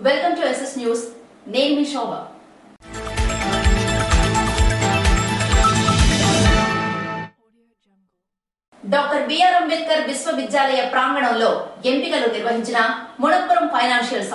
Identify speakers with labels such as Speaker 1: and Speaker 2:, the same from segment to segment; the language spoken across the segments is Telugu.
Speaker 1: Welcome to SS news. నేను మీ శోభ. డాక్టర్ బిఆర్ అంబేద్కర్ విశ్వవిద్యాలయ ప్రాంగణంలో ఎంపికలు నిర్వహించిన మణప్పురం ఫైనాన్షియల్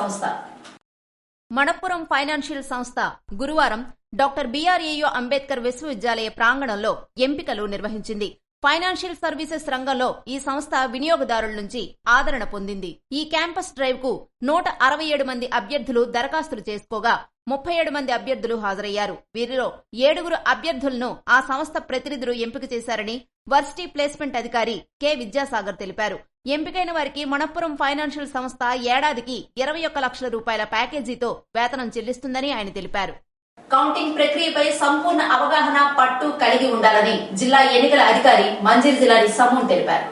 Speaker 1: సంస్థ గురువారం డాక్టర్ బిఆర్ఏయు అంబేద్కర్ విశ్వవిద్యాలయ ప్రాంగణంలో ఎంపికలు నిర్వహించింది. ఫైనాన్షియల్ సర్వీసెస్ రంగంలో ఈ సంస్థ వినియోగదారుల నుంచి ఆదరణ పొందింది. ఈ క్యాంపస్ డ్రైవ్ కు 167 మంది అభ్యర్థులు దరఖాస్తులు చేసుకోగా 37 మంది అభ్యర్థులు హాజరయ్యారు. వీరిలో 7 అభ్యర్థులను ఆ సంస్థ ప్రతినిధులు ఎంపిక చేశారని వర్సిటీ ప్లేస్మెంట్ అధికారి కె విద్యాసాగర్ తెలిపారు. ఎంపికైన వారికి మణప్పురం ఫైనాన్షియల్ సంస్థ ఏడాదికి 21 లక్షల రూపాయల ప్యాకేజీతో వేతనం చెల్లిస్తుందని ఆయన తెలిపారు. కౌంటింగ్ ప్రక్రియపై సంపూర్ణ అవగాహన పట్టు కలిగి ఉండాలని జిల్లా ఎన్నికల అధికారి మంజిల్ జిల్లాని సమూన్ తెలిపారు.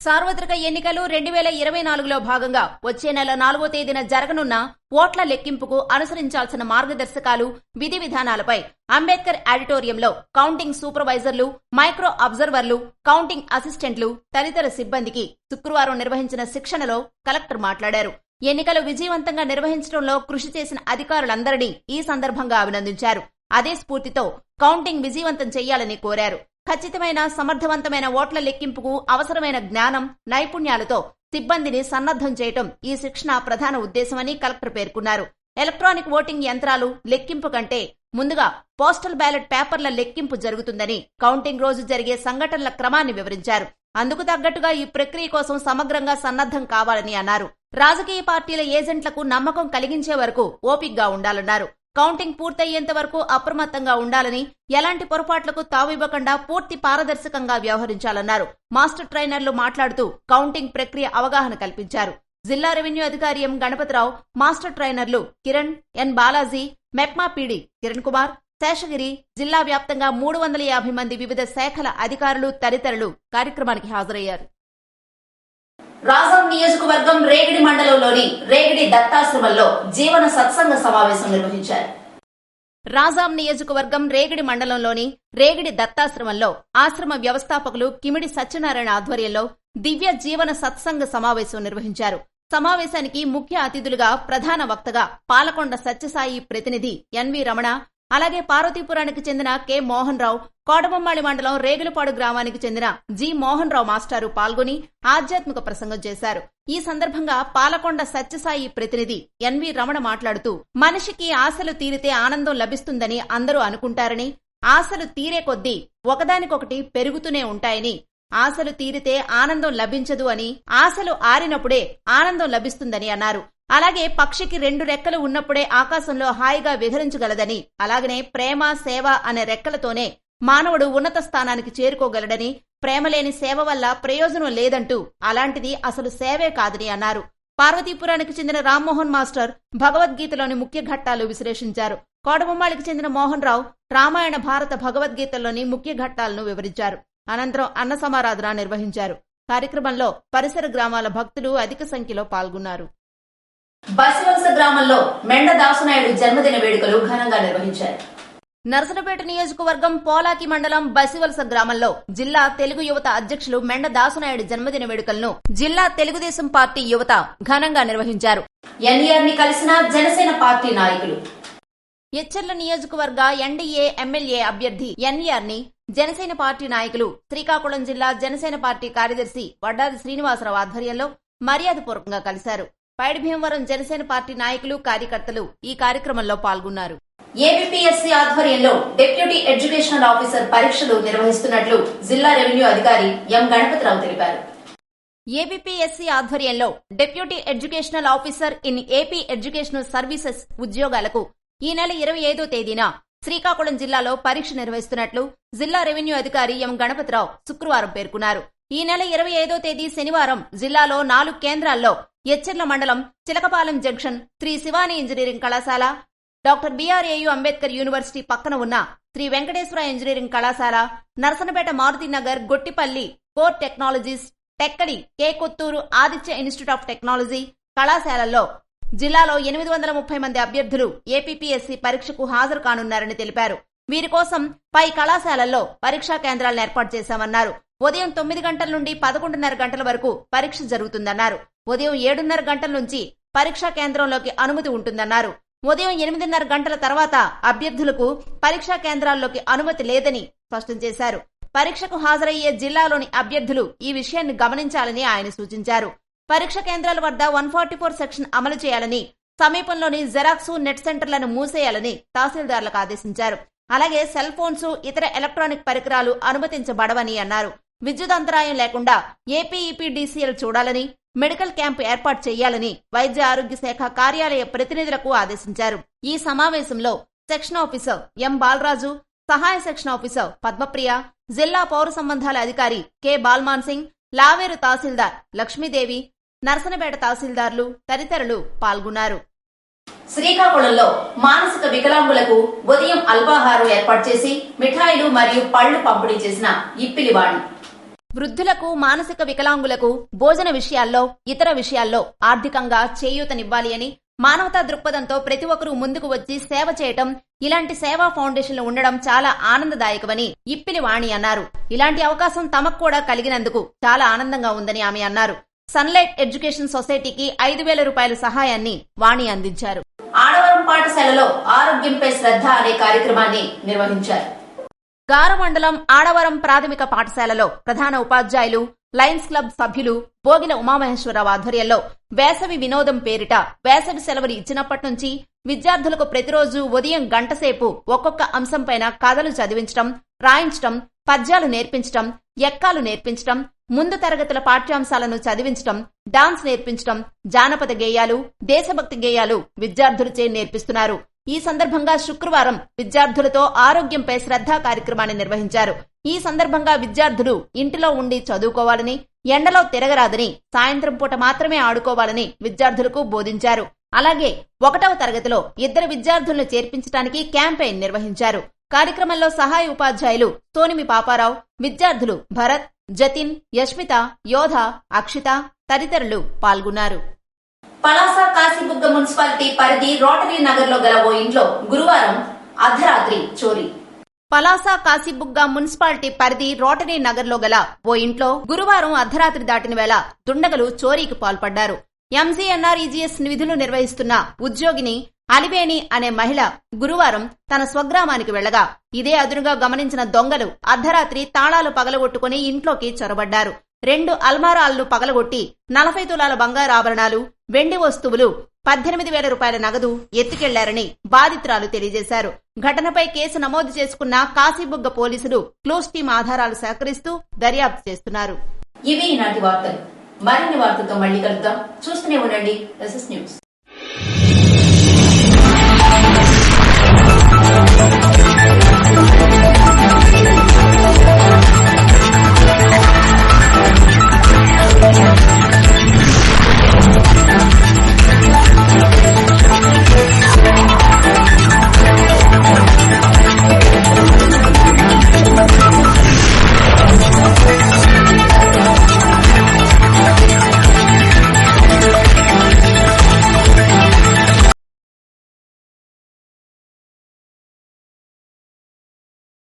Speaker 1: సార్వత్రిక ఎన్నికలు 2024లో భాగంగా వచ్చే నెల 4వ తేదీన జరగనున్న ఓట్ల లెక్కింపుకు అనుసరించాల్సిన మార్గదర్శకాలు, విధి విధానాలపై అంబేద్కర్ ఆడిటోరియంలో కౌంటింగ్ సూపర్వైజర్లు, మైక్రో అబ్జర్వర్లు, కౌంటింగ్ అసిస్టెంట్లు తదితర సిబ్బందికి శుక్రవారం నిర్వహించిన శిక్షణలో కలెక్టర్ మాట్లాడారు. ఎన్నికలు విజయవంతంగా నిర్వహించడంలో కృషి చేసిన అధికారులందరినీ ఈ సందర్భంగా అభినందించారు. అదే స్ఫూర్తితో కౌంటింగ్ విజయవంతం చేయాలని కోరారు. ఖచ్చితమైన, సమర్థవంతమైన ఓట్ల లెక్కింపుకు అవసరమైన జ్ఞానం, నైపుణ్యాలతో సిబ్బందిని సన్నద్దం చేయటం ఈ శిక్షణ ప్రధాన ఉద్దేశమని కలెక్టర్ పేర్కొన్నారు. ఎలక్ట్రానిక్ ఓటింగ్ యంత్రాలు లెక్కింపు కంటే ముందుగా పోస్టల్ బ్యాలెట్ పేపర్ల లెక్కింపు జరుగుతుందని, కౌంటింగ్ రోజు జరిగే సంఘటనల క్రమాన్ని వివరించారు. అందుకు తగ్గట్టుగా ఈ ప్రక్రియ కోసం సమగ్రంగా సన్నద్దం కావాలని అన్నారు. రాజకీయ పార్టీల ఏజెంట్లకు నమ్మకం కలిగించే వరకు ఓపికగా ఉండాలన్నారు. కౌంటింగ్ పూర్తయ్యేంత వరకు అప్రమత్తంగా ఉండాలని, ఎలాంటి పొరపాట్లకు తావివ్వకుండా పూర్తి పారదర్శకంగా వ్యవహరించాలన్నారు. మాస్టర్ ట్రైనర్లు మాట్లాడుతూ కౌంటింగ్ ప్రక్రియ అవగాహన కల్పించారు. జిల్లా రెవెన్యూ అధికారి ఎం గణపతిరావు, మాస్టర్ ట్రైనర్లు కిరణ్, ఎన్ బాలాజీ, మెప్మా పీడి కిరణ్ కుమార్, శేషగిరి, జిల్లా వ్యాప్తంగా 350 మంది వివిధ శాఖల అధికారులు తదితరులు కార్యక్రమానికి హాజరయ్యారు. రాజాం నియోజకవర్గం రేగిడి మండలంలోని రేగిడి దత్తాశ్రమంలో జీవన సత్సంగ సమావేశం నిర్వహించారు. రాజాం నియోజకవర్గం రేగిడి మండలంలోని రేగిడి దత్తాశ్రమంలో ఆశ్రమ వ్యవస్థాపకులు కిమిడి సత్యనారాయణ ఆధ్వర్యంలో దివ్య జీవన సత్సంగ సమావేశం నిర్వహించారు. సమావేశానికి ముఖ్య అతిథులుగా ప్రధాన వక్తగా పాలకొండ సత్యసాయి ప్రతినిధి ఎన్వి రమణ, అలాగే పార్వతీపురానికి చెందిన కె మోహన్ రావు, కోటబొమ్మాళి మండలం రేగులపాడు గ్రామానికి చెందిన జి మోహన్ రావు మాస్టారు పాల్గొని ఆధ్యాత్మిక ప్రసంగం చేశారు. ఈ సందర్భంగా పాలకొండ సత్యసాయి ప్రతినిధి ఎన్వి రమణ మాట్లాడుతూ, మనిషికి ఆశలు తీరితే ఆనందం లభిస్తుందని అందరూ అనుకుంటారని, ఆశలు తీరే కొద్దీ ఒకదానికొకటి పెరుగుతూనే ఉంటాయని, ఆశలు తీరితే ఆనందం లభించదు అని, ఆశలు ఆరినప్పుడే ఆనందం లభిస్తుందని అన్నారు. అలాగే పక్షికి 2 రెక్కలు ఉన్నప్పుడే ఆకాశంలో హాయిగా విహరించగలదని, అలాగనే ప్రేమ, సేవ అనే రెక్కలతోనే మానవుడు ఉన్నత స్థానానికి చేరుకోగలడని, ప్రేమలేని సేవ వల్ల ప్రయోజనం లేదంటూ, అలాంటిది అసలు సేవే కాదని అన్నారు. పార్వతీపురానికి చెందిన రామ్మోహన్ మాస్టర్ భగవద్గీతలోని ముఖ్య ఘట్టాలు విశ్లేషించారు. కోటబొమ్మాళికి చెందిన మోహన్ రావు రామాయణ, భారత భగవద్గీతల్లోని ముఖ్య ఘట్టాలను వివరించారు. అనంతరం అన్న సమారాధన నిర్వహించారు. కార్యక్రమంలో పరిసర గ్రామాల భక్తులు అధిక సంఖ్యలో పాల్గొన్నారు. బసివలస గ్రామంలో మెండ దాసునాయుడు జన్మదిన వేడుకలు ఘనంగా నిర్వహించారు. నర్సనపేట నియోజకవర్గం పోలాకి మండలం బసివలస గ్రామంలో జిల్లా తెలుగు యువత అధ్యక్షులు మెండ దాసునాయుడు జన్మదిన వేడుకలను జిల్లా తెలుగుదేశం పార్టీ యువత ఘనంగా నిర్వహించారు. ఎన్ఈఆర్ ని కలిసిన జనసేన పార్టీ నాయకులు. ఎచ్చెర్ల నియోజకవర్గ ఎన్డీఏ ఎమ్మెల్యే అభ్యర్థి ఎన్ఈఆర్ ని జనసేన పార్టీ నాయకులు శ్రీకాకుళం జిల్లా జనసేన పార్టీ కార్యదర్శి వడ్డాది శ్రీనివాసరావు ఆధ్వర్యంలో మర్యాదపూర్వకంగా కలిశారు. పైడిభీమవరం జనసేన పార్టీ నాయకులు, కార్యకర్తలు ఈ కార్యక్రమంలో పాల్గొన్నారు. ఏపీఎస్సీ ఆధ్వర్యంలో డిప్యూటీ ఎడ్యుకేషనల్ ఆఫీసర్ పరీక్షలు నిర్వహిస్తున్నట్లు జిల్లా రెవెన్యూ అధికారి ఎం గణపతిరావు తెలిపారు. ఏపీఎస్సీ ఆధ్వర్యంలో deputy educational officer in AP educational services ఉద్యోగాలకు ఈ నెల 25వ తేదీన శ్రీకాకుళం జిల్లాలో పరీక్ష నిర్వహిస్తున్నట్లు జిల్లా రెవెన్యూ అధికారి ఎం గణపతిరావు శుక్రవారం పేర్కొన్నారు. ఈ నెల 25వ తేదీ శనివారం జిల్లాలో 4 కేంద్రాల్లో ఎచ్చెర్ల మండలం చిలకపాలెం జంక్షన్ శ్రీ శివాని ఇంజనీరింగ్ కళాశాల, డాక్టర్ బిఆర్ఏయు అంబేద్కర్ యూనివర్సిటీ పక్కన ఉన్న శ్రీ వెంకటేశ్వర ఇంజనీరింగ్ కళాశాల, Narasannapeta Marutinagar Gottipalli core technologies, Tekkali K Kotturu Aditya institute of technology కళాశాలల్లో జిల్లాలో 830 మంది అభ్యర్థులు ఏపీఎస్సీ పరీక్షకు హాజరు కానున్నారని తెలిపారు. వీరి కోసం పై కళాశాలల్లో పరీక్షా కేంద్రాలను ఏర్పాటు చేశామన్నారు. ఉదయం 9 గంటల నుండి 11:30 గంటల వరకు పరీక్ష జరుగుతుందన్నారు. ఉదయం 7:30 గంటల నుంచి పరీక్షా కేంద్రంలోకి అనుమతి ఉంటుందన్నారు. ఉదయం 8:30 గంటల తర్వాత అభ్యర్థులకు పరీక్షా కేంద్రాల్లోకి అనుమతి లేదని స్పష్టం చేశారు. పరీక్షకు హాజరయ్యే జిల్లాలోని అభ్యర్థులు ఈ విషయాన్ని గమనించాలని ఆయన సూచించారు. పరీక్ష కేంద్రాల వద్ద 144 సెక్షన్ అమలు చేయాలని, సమీపంలోని జెరాక్స్, నెట్ సెంటర్లను మూసేయాలని తహసీల్దార్లకు ఆదేశించారు. అలాగే సెల్ ఫోన్స్, ఇతర ఎలక్ట్రానిక్ పరికరాలు అనుమతించబడవని అన్నారు. విద్యుత్ అంతరాయం లేకుండా ఏపీఈపీడీసీఎల్ చూడాలని, మెడికల్ క్యాంపు ఏర్పాటు చేయాలని వైద్య ఆరోగ్య శాఖ కార్యాలయ ప్రతినిధులకు ఆదేశించారు. ఈ సమావేశంలో సెక్షన్ ఆఫీసర్ ఎం బాలరాజు, సహాయ సెక్షన్ ఆఫీసర్ పద్మప్రియ, జిల్లా పౌర సంబంధాల అధికారి కె బాల్మాన్ సింగ్, లావేరు తహసీల్దార్ లక్ష్మీదేవి, నర్సనపేట తహసీల్దార్లు తదితరులు పాల్గొన్నారు. శ్రీకాకుళంలో మానసిక వికలాంగులకు ఉదయం అల్పాహారం ఏర్పాటు చేసి మిఠాయిలు మరియు పళ్లు పంపిణీ చేసిన ఇప్పిలివాణి. వృద్ధులకు, మానసిక వికలాంగులకు భోజన విషయాల్లో, ఇతర విషయాల్లో ఆర్థికంగా చేయూతనివ్వాలి అని, మానవతా దృక్పథంతో ప్రతి ఒక్కరూ ముందుకు వచ్చి సేవ చేయటం, ఇలాంటి సేవా ఫౌండేషన్లు ఉండడం చాలా ఆనందదాయకమని ఇప్పిలివాణి అన్నారు. ఇలాంటి అవకాశం తమకు కూడా కలిగినందుకు చాలా ఆనందంగా ఉందని ఆమె అన్నారు. సన్లైట్ ఎడ్యుకేషన్ సొసైటీకి 5,000 రూపాయల సహాయాన్ని వాణి అందించారు. ఆడవరం పాఠశాలలో ఆరోగ్యంపై శ్రద్ధ అనే కార్యక్రమాన్ని నిర్వహించారు. గార మండలం ఆడవరం ప్రాథమిక పాఠశాలలో ప్రధాన ఉపాధ్యాయులు, లయన్స్ క్లబ్ సభ్యులు బోగిల ఉమామహేశ్వరరావు ఆధ్వర్యంలో వేసవి వినోదం పేరిట వేసవి సెలవులు ఇచ్చినప్పటి నుంచి విద్యార్థులకు ప్రతిరోజు ఉదయం గంటసేపు ఒక్కొక్క అంశంపైన కథలు చదివించడం, రాయించడం, పద్యాలు నేర్పించడం, ఎక్కాలు నేర్పించడం, ముందు తరగతుల పాఠ్యాంశాలను చదివించడం, డాన్స్ నేర్పించడం, జానపద గేయాలు, దేశభక్తి గేయాలు విద్యార్థులచే నేర్పిస్తున్నారు. ఈ సందర్భంగా శుక్రవారం విద్యార్థులతో ఆరోగ్యంపై శ్రద్ధా కార్యక్రమాన్ని నిర్వహించారు. ఈ సందర్భంగా విద్యార్థులు ఇంటిలో ఉండి చదువుకోవాలని, ఎండలో తిరగరాదని, సాయంత్రం పూట మాత్రమే ఆడుకోవాలని విద్యార్థులకు బోధించారు. అలాగే 1వ తరగతిలో 2 విద్యార్థులను చేర్పించడానికి క్యాంపెయిన్ నిర్వహించారు. కార్యక్రమంలో సహాయ ఉపాధ్యాయులు సోనిమి పాపారావు, విద్యార్థులు భరత్, జతిన్, యష్మిత, యోధ, అక్షిత తదితరులు పాల్గొన్నారు. పలాస కాశీబుగ్గ మున్సిపాలిటీ పరిధి రోటరీ నగర్ లో గల ఓ ఇంట్లో గురువారం అర్ధరాత్రి చోరీ. పలాస కాశీబుగ్గ మున్సిపాలిటీ పరిధి రోటరీ నగర్ లో గల ఓ ఇంట్లో గురువారం అర్ధరాత్రి దాటిన వేళ దుండగులు చోరీకి పాల్పడ్డారు. ఎంజీఎన్ఆర్ఈజీఎస్ విధులు నిర్వహిస్తున్న ఉద్యోగిని అలివేణి అనే మహిళ గురువారం తన స్వగ్రామానికి వెళ్లగా ఇదే అదునుగా గమనించిన దొంగలు అర్ధరాత్రి తాళాలు పగలగొట్టుకుని ఇంట్లోకి చొరబడ్డారు. 2 అల్మారాలను పగలగొట్టి 40 తులాల బంగారు ఆభరణాలు, వెండి వస్తువులు, 18,000 రూపాయల నగదు ఎత్తుకెళ్లారని బాధితురాలు తెలియజేశారు. ఘటనపై కేసు నమోదు చేసుకున్న కాశీబుగ్గ పోలీసులు క్లూస్ టీం ఆధారాలు సేకరిస్తూ దర్యాప్తు చేస్తున్నారు. ఇవి ఈనాటి వార్తలు. మరిన్ని వార్తలతో మళ్లీ కలుద్దాం. చూస్తూనే ఉండండి ఎస్ఎస్ న్యూస్.